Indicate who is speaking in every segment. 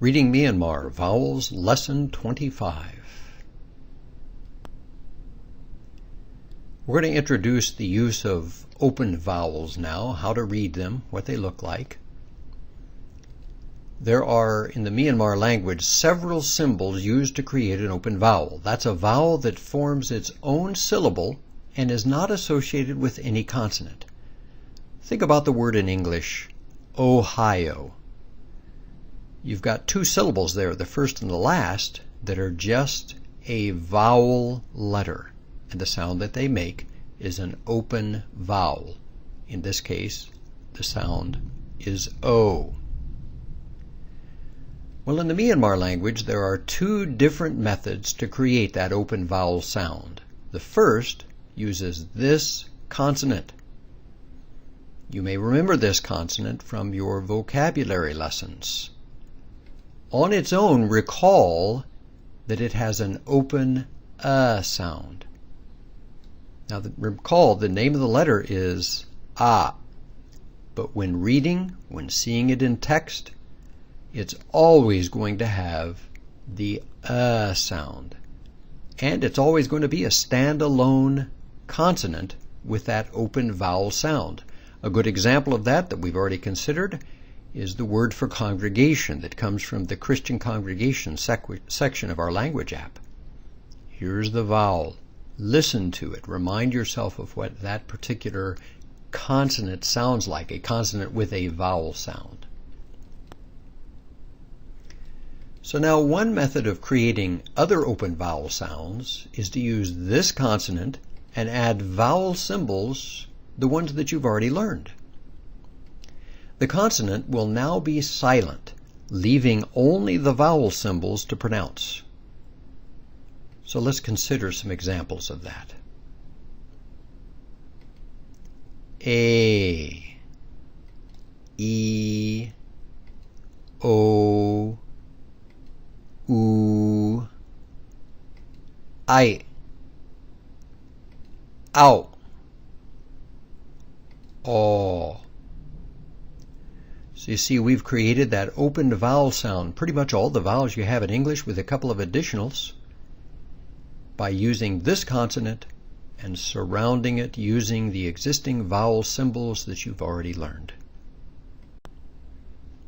Speaker 1: Reading Myanmar, Vowels Lesson 25. We're going to introduce the use of open vowels now, how to read them, what they look like. There are, in the Myanmar language, several symbols used to create an open vowel. That's a vowel that forms its own syllable and is not associated with any consonant. Think about the word in English, Ohio. You've got two syllables there, the first and the last, that are just a vowel letter. And the sound that they make is an open vowel. In this case, the sound is O. Well, in the Myanmar language, there are two different methods to create that open vowel sound. The first uses this consonant. You may remember this consonant from your vocabulary lessons. On its own, recall that it has an open sound. Now, recall the name of the letter is A, but when reading, when seeing it in text, it's always going to have the sound. And it's always going to be a standalone consonant with that open vowel sound. A good example of that we've already considered is the word for congregation that comes from the Christian congregation section of our language app. Here's the vowel. Listen to it. Remind yourself of what that particular consonant sounds like, a consonant with a vowel sound. So now one method of creating other open vowel sounds is to use this consonant and add vowel symbols, the ones that you've already learned. The consonant will now be silent, leaving only the vowel symbols to pronounce. So let's consider some examples of that. A, E, O, U, I, Ow, O. So you see, we've created that open vowel sound, pretty much all the vowels you have in English with a couple of additionals, by using this consonant and surrounding it using the existing vowel symbols that you've already learned.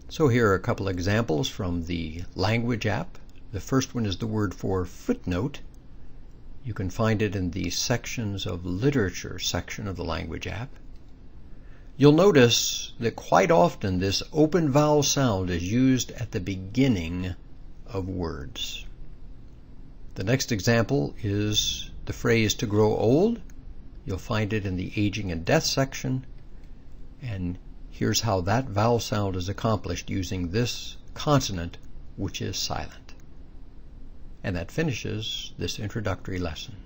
Speaker 1: So here are a couple examples from the language app. The first one is the word for footnote. You can find it in the sections of literature section of the language app. You'll notice that quite often this open vowel sound is used at the beginning of words. The next example is the phrase to grow old. You'll find it in the aging and death section. And here's how that vowel sound is accomplished using this consonant, which is silent. And that finishes this introductory lesson.